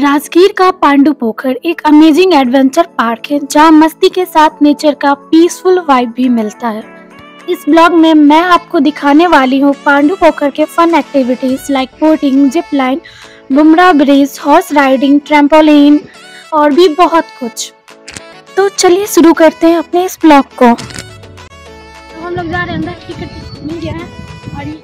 राजगीर का पांडु पोखर एक अमेजिंग एडवेंचर पार्क है जहां मस्ती के साथ नेचर का पीसफुल वाइब भी मिलता है। इस ब्लॉग में मैं आपको दिखाने वाली हूं पांडु पोखर के fun activities like boating, zip line, बुमरा ब्रिज, हॉर्स राइडिंग, ट्रैम्पोलिन और भी बहुत कुछ। तो चलिए शुरू करते हैं अपने इस ब्लॉग को। तो हम लोग जा रहे हैं अंदर, टिकट मिल गया है। और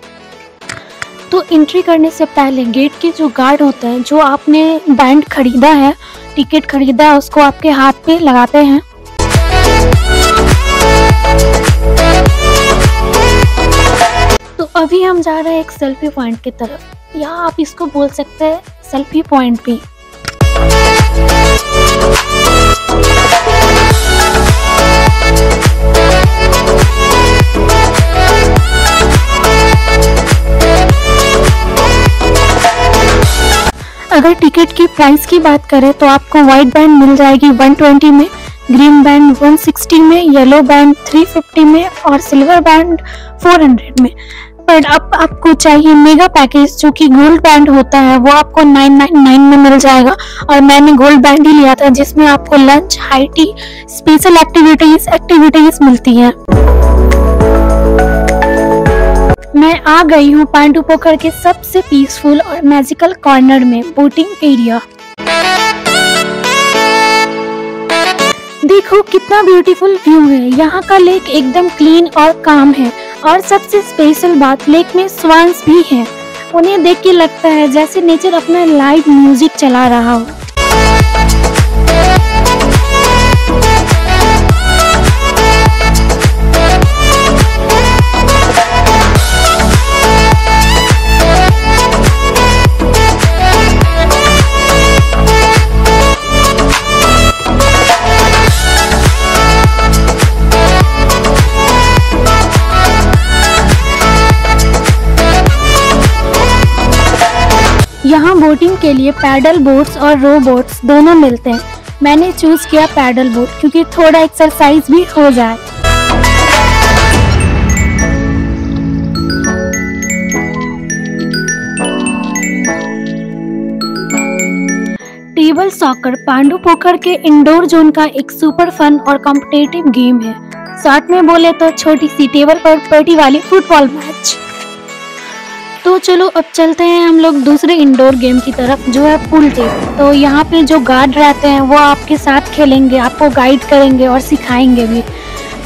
तो एंट्री करने से पहले गेट के जो गार्ड होते हैं, जो आपने बैंड खरीदा है, टिकट खरीदा है, उसको आपके हाथ पे लगाते हैं। तो अभी हम जा रहे हैं एक सेल्फी पॉइंट की तरफ, या आप इसको बोल सकते हैं सेल्फी पॉइंट भी। अगर टिकट की प्राइस की बात करें तो आपको व्हाइट बैंड मिल जाएगी 120 में, ग्रीन बैंड 160 में, येलो बैंड 350 में और सिल्वर बैंड 400 में। पर अब आपको चाहिए मेगा पैकेज जो कि गोल्ड बैंड होता है, वो आपको 999 में मिल जाएगा। और मैंने गोल्ड बैंड ही लिया था जिसमें आपको lunch, high tea, special activities मिलती हैं। मैं आ गई हूँ पांडु पोखर के सबसे पीसफुल और मैजिकल कॉर्नर में, बोटिंग एरिया। देखो कितना ब्यूटीफुल व्यू है। यहाँ का लेक एकदम क्लीन और काम है। और सबसे स्पेशल बात, लेक में स्वान्स भी हैं। उन्हें देख के लगता है जैसे नेचर अपना लाइव म्यूजिक चला रहा हो। यहाँ बोटिंग के लिए पैडल बोट्स और रो बोट्स दोनों मिलते हैं। मैंने चूज किया पैडल बोट क्योंकि थोड़ा एक्सरसाइज भी हो जाए। टेबल सॉकर पांडु पोखर के इंडोर जोन का एक सुपर फन और कॉम्पिटिटिव गेम है। शॉर्ट में बोले तो छोटी सी टेबल पर पार्टी वाली फुटबॉल मैच। तो चलो अब चलते हैं हम लोग दूसरे इंडोर गेम की तरफ, जो है पूल टेप। तो यहाँ पे जो गार्ड रहते हैं वो आपके साथ खेलेंगे, आपको गाइड करेंगे और सिखाएंगे भी।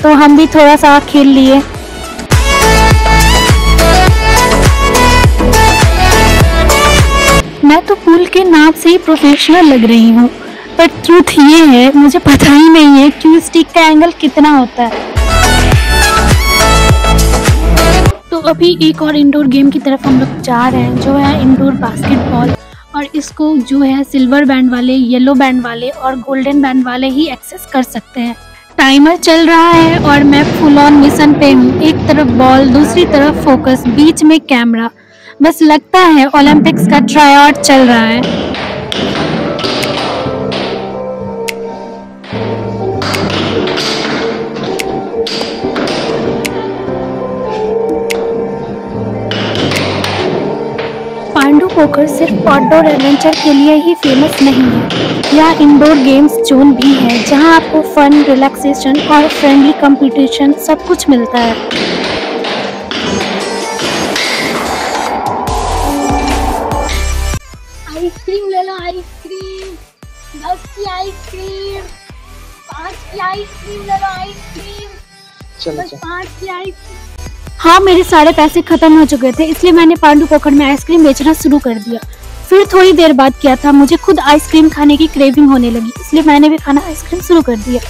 तो हम भी थोड़ा सा खेल लिए। मैं तो पूल के नाम से ही प्रोफेशनल लग रही हूँ, पर ट्रूथ ये है मुझे पता ही नहीं है कि स्टिक का एंगल कितना होता है। तो अभी एक और इंडोर गेम की तरफ हम लोग जा रहे हैं, जो है इंडोर बास्केटबॉल। और इसको जो है सिल्वर बैंड वाले, येलो बैंड वाले और गोल्डन बैंड वाले ही एक्सेस कर सकते हैं। टाइमर चल रहा है और मैं फुल ऑन मिशन पे हूँ। एक तरफ बॉल, दूसरी तरफ फोकस, बीच में कैमरा। बस लगता है ओलंपिक्स का ट्राई आउट चल रहा है। पांडु पोखर सिर्फ आउटडोर एडवेंचर के लिए ही फेमस नहीं है, यह इंडोर गेम्स जोन भी है जहां आपको फन, रिलैक्सेशन और फ्रेंडली कंपटीशन सब कुछ मिलता है। आइसक्रीम ले लो, आइसक्रीम 10 की आइसक्रीम, 5 की आइसक्रीम ले लो, आइसक्रीम। चलो बस 5 की आइसक्रीम। हाँ, मेरे सारे पैसे खत्म हो चुके थे, इसलिए मैंने पांडू पोखर में आइसक्रीम बेचना शुरू कर दिया। फिर थोड़ी देर बाद क्या था, मुझे खुद आइसक्रीम खाने की क्रेविंग होने लगी, इसलिए मैंने भी खाना आइसक्रीम शुरू कर दिया।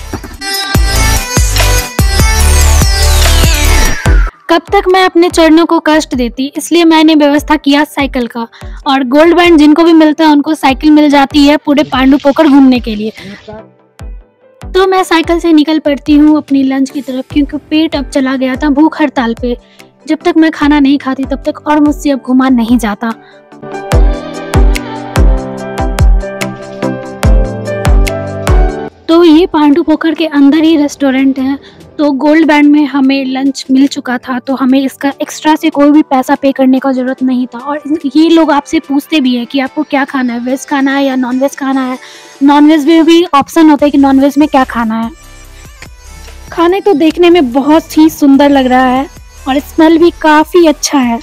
कब तक मैं अपने चरणों को कष्ट देती, इसलिए मैंने व्यवस्था किया साइकिल का। और गोल्ड बैंड जिनको भी मिलता है उनको साइकिल मिल जाती है पूरे पांडू पोखर घूमने के लिए। तो मैं साइकिल से निकल पड़ती हूँ अपनी लंच की तरफ, क्योंकि पेट अब चला गया था भूख हड़ताल पे। जब तक मैं खाना नहीं खाती तब तक और मुझसे अब घुमा नहीं जाता। तो ये पांडू पोखर के अंदर ही रेस्टोरेंट है। तो गोल्ड बैंड में हमें लंच मिल चुका था, तो हमें इसका एक्स्ट्रा से कोई भी पैसा पे करने का जरूरत नहीं था। और ये लोग आपसे पूछते भी है कि आपको क्या खाना है, वेज खाना है या नॉन वेज खाना है। नॉन वेज में भी ऑप्शन होता है कि नॉन वेज में क्या खाना है। खाने तो देखने में बहुत ही सुंदर लग रहा है और स्मेल भी काफ़ी अच्छा है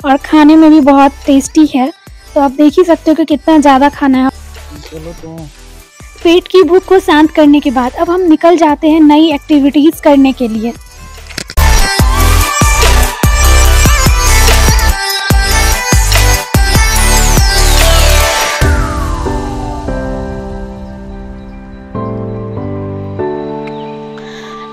और खाने में भी बहुत टेस्टी है। तो आप देख ही सकते हो कि कितना ज़्यादा खाना है। पेट की भूख को शांत करने के बाद अब हम निकल जाते हैं नई एक्टिविटीज करने के लिए।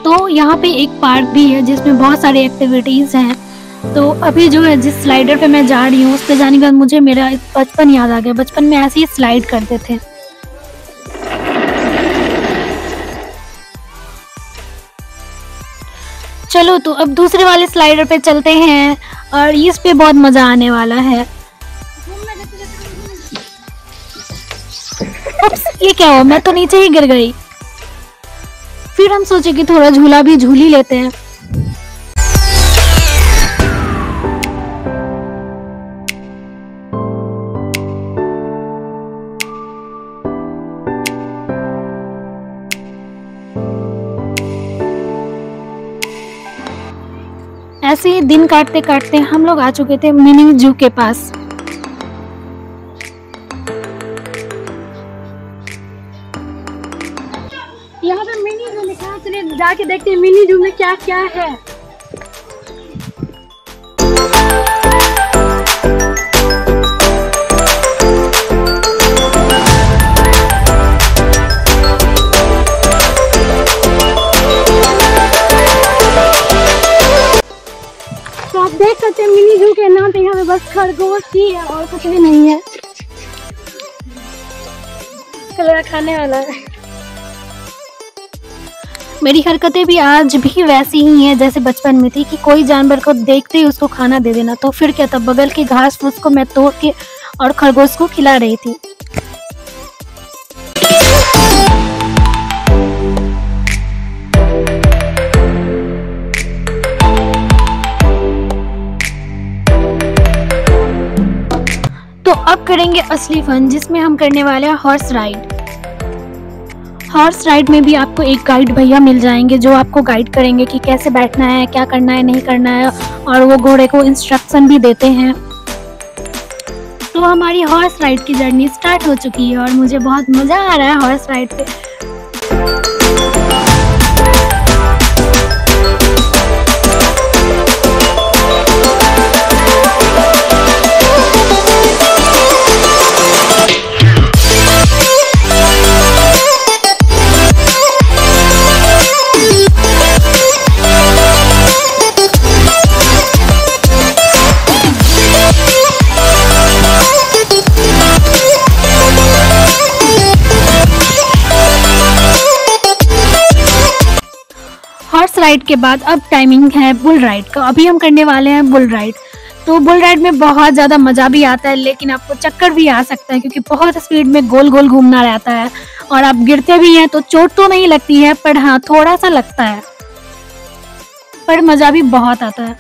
तो यहाँ पे एक पार्क भी है जिसमें बहुत सारी एक्टिविटीज हैं। तो अभी जो है जिस स्लाइडर पे मैं जा रही हूँ उस पे जाने के बाद मुझे मेरा बचपन याद आ गया। बचपन में ऐसे ही स्लाइड करते थे। चलो तो अब दूसरे वाले स्लाइडर पे चलते हैं और इस पे बहुत मजा आने वाला है। उप्स, ये क्या हुआ? मैं तो नीचे ही गिर गई। फिर हम सोचे कि थोड़ा झूला भी झूल ही लेते हैं। ऐसे ही दिन काटते काटते हम लोग आ चुके थे मिनी जू के पास। यहाँ पे मिनी जू लिखा है, चलिए जाके देखते हैं मिनी जू में क्या क्या है। तो आप देख सकते हैं मिनी जू के नाम पे यहाँ पे बस खरगोश ही है और कुछ भी नहीं है। कलर खाने वाला है। मेरी हरकतें भी आज भी वैसी ही हैं जैसे बचपन में थी कि कोई जानवर को देखते ही उसको खाना दे देना। तो फिर क्या था, बगल की घास फूस को मैं तोड़ के और खरगोश को खिला रही थी। तो अब करेंगे असली फन, जिसमें हम करने वाले हैं हॉर्स राइड। हॉर्स राइड में भी आपको एक गाइड भैया मिल जाएंगे जो आपको गाइड करेंगे कि कैसे बैठना है, क्या करना है, नहीं करना है, और वो घोड़े को इंस्ट्रक्शन भी देते हैं। तो हमारी हॉर्स राइड की जर्नी स्टार्ट हो चुकी है और मुझे बहुत मजा आ रहा है हॉर्स राइड पे। हॉर्स राइड के बाद अब टाइमिंग है बुल राइड का। अभी हम करने वाले हैं बुल राइड। तो बुल राइड में बहुत ज़्यादा मज़ा भी आता है, लेकिन आपको चक्कर भी आ सकता है क्योंकि बहुत स्पीड में गोल गोल घूमना रहता है और आप गिरते भी हैं। तो चोट तो नहीं लगती है, पर हाँ थोड़ा सा लगता है, पर मज़ा भी बहुत आता है।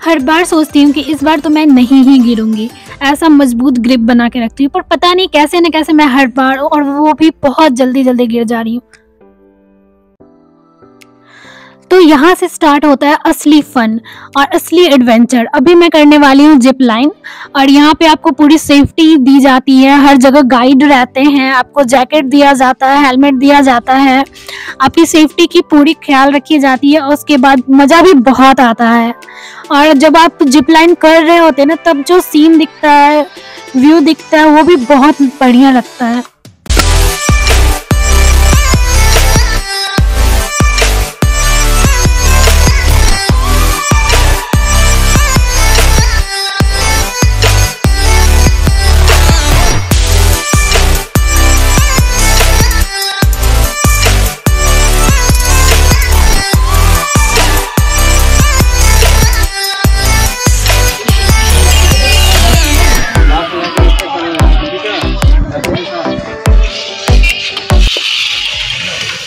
हर बार सोचती हूँ कि इस बार तो मैं नहीं ही गिरूंगी, ऐसा मजबूत ग्रिप बना के रखती हूँ, पर पता नहीं कैसे न कैसे मैं हर बार, और वो भी बहुत जल्दी जल्दी गिर जा रही हूँ। तो यहाँ से स्टार्ट होता है असली फन और असली एडवेंचर। अभी मैं करने वाली हूँ जिप लाइन, और यहाँ पे आपको पूरी सेफ्टी दी जाती है, हर जगह गाइड रहते हैं, आपको जैकेट दिया जाता है, हेलमेट दिया जाता है, आपकी सेफ्टी की पूरी ख्याल रखी जाती है। और उसके बाद मज़ा भी बहुत आता है। और जब आप जिप लाइन कर रहे होते हैं ना, तब जो सीन दिखता है, व्यू दिखता है, वो भी बहुत बढ़िया लगता है।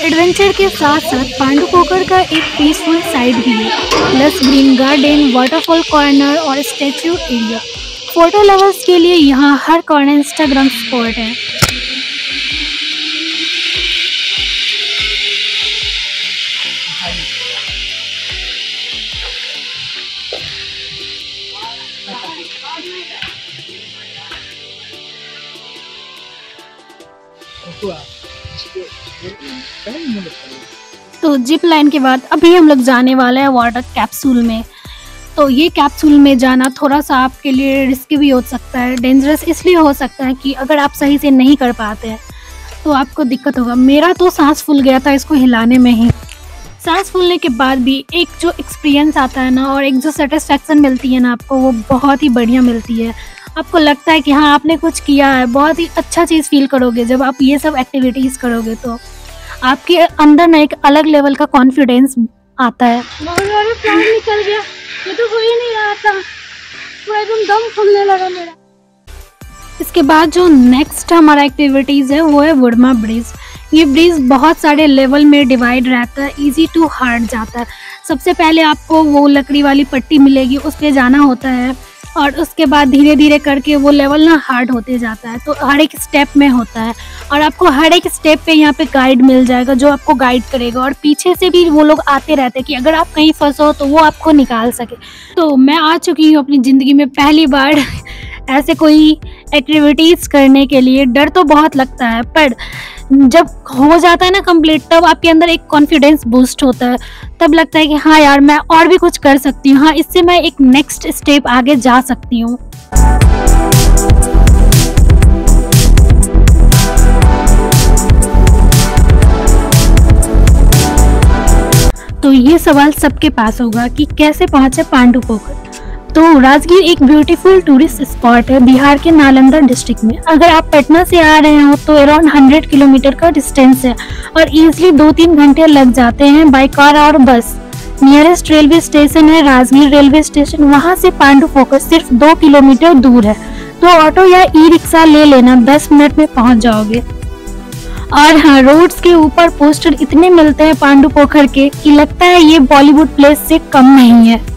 एडवेंचर के साथ साथ पांडू पोखर का एक पीसफुल साइड भी है, plus green garden, waterfall corner और स्टैच्यू एरिया। फोटो लवर्स के लिए यहाँ हर कॉर्नर इंस्टाग्राम स्पॉट है। तो जिप लाइन के बाद अभी हम लोग जाने वाले हैं वाटर कैप्सूल में। तो ये कैप्सूल में जाना थोड़ा सा आपके लिए रिस्की भी हो सकता है, डेंजरस इसलिए हो सकता है कि अगर आप सही से नहीं कर पाते हैं तो आपको दिक्कत होगा। मेरा तो सांस फूल गया था इसको हिलाने में ही। सांस फूलने के बाद भी एक जो एक्सपीरियंस आता है ना, और एक जो सेटिस्फैक्शन मिलती है ना आपको, वो बहुत ही बढ़िया मिलती है। आपको लगता है कि हाँ आपने कुछ किया है, बहुत ही अच्छा चीज़ फील करोगे जब आप ये सब एक्टिविटीज़ करोगे। तो आपके अंदर ना एक अलग लेवल का कॉन्फिडेंस आता है। प्लान निकल गया, ये तो हो ही नहीं रहा था, पूरा एकदम दम फूलने लगा मेरा। इसके बाद जो नेक्स्ट हमारा एक्टिविटीज़ है वो है वुडमा ब्रिज। ये ब्रिज बहुत सारे लेवल में डिवाइड रहता है, इजी टू हार्ड जाता है। सबसे पहले आपको वो लकड़ी वाली पट्टी मिलेगी, उस पर जाना होता है, और उसके बाद धीरे धीरे करके वो लेवल ना हार्ड होते जाता है। तो हर एक स्टेप में होता है, और आपको हर एक स्टेप पे यहाँ पे गाइड मिल जाएगा जो आपको गाइड करेगा, और पीछे से भी वो लोग आते रहते हैं कि अगर आप कहीं फंसो तो वो आपको निकाल सके। तो मैं आ चुकी हूँ अपनी ज़िंदगी में पहली बार ऐसे कोई एक्टिविटीज़ करने के लिए। डर तो बहुत लगता है, पर जब हो जाता है ना कंप्लीट, तब आपके अंदर एक कॉन्फिडेंस बूस्ट होता है। तब लगता है कि हाँ यार मैं और भी कुछ कर सकती हूँ, हाँ इससे मैं एक नेक्स्ट स्टेप आगे जा सकती हूँ। तो ये सवाल सबके पास होगा कि कैसे पहुंचे पांडू पोखर। तो राजगीर एक ब्यूटीफुल टूरिस्ट स्पॉट है बिहार के नालंदा डिस्ट्रिक्ट में। अगर आप पटना से आ रहे हो तो अराउंड 100 किलोमीटर का डिस्टेंस है, और इजीली 2-3 घंटे लग जाते हैं बाय कार और बस। नियरेस्ट रेलवे स्टेशन है राजगीर रेलवे स्टेशन, वहां से पांडू पोखर सिर्फ 2 किलोमीटर दूर है। तो ऑटो या ई रिक्शा ले लेना, 10 मिनट में पहुंच जाओगे। और हाँ, रोड्स के ऊपर पोस्टर इतने मिलते हैं पांडू पोखर के कि लगता है ये बॉलीवुड प्लेस से कम नहीं है।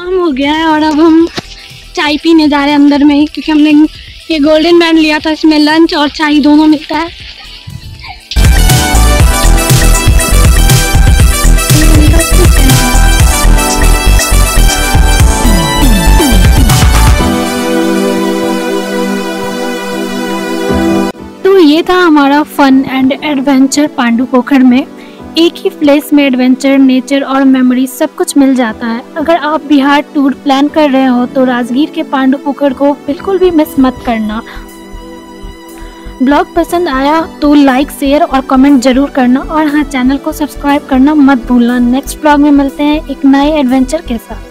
हो गया है और अब हम चाय पीने जा रहे हैं अंदर में ही, क्योंकि हमने ये गोल्डन बैंड लिया था, इसमें लंच और चाय दोनों मिलता है। तो ये था हमारा फन एंड एडवेंचर पांडू पोखर में। एक ही प्लेस में एडवेंचर, नेचर और मेमोरी सब कुछ मिल जाता है। अगर आप बिहार टूर प्लान कर रहे हो तो राजगीर के पांडू पोखर को बिल्कुल भी मिस मत करना। ब्लॉग पसंद आया तो लाइक, शेयर और कमेंट जरूर करना, और हाँ चैनल को सब्सक्राइब करना मत भूलना। नेक्स्ट ब्लॉग में मिलते हैं एक नए एडवेंचर के साथ।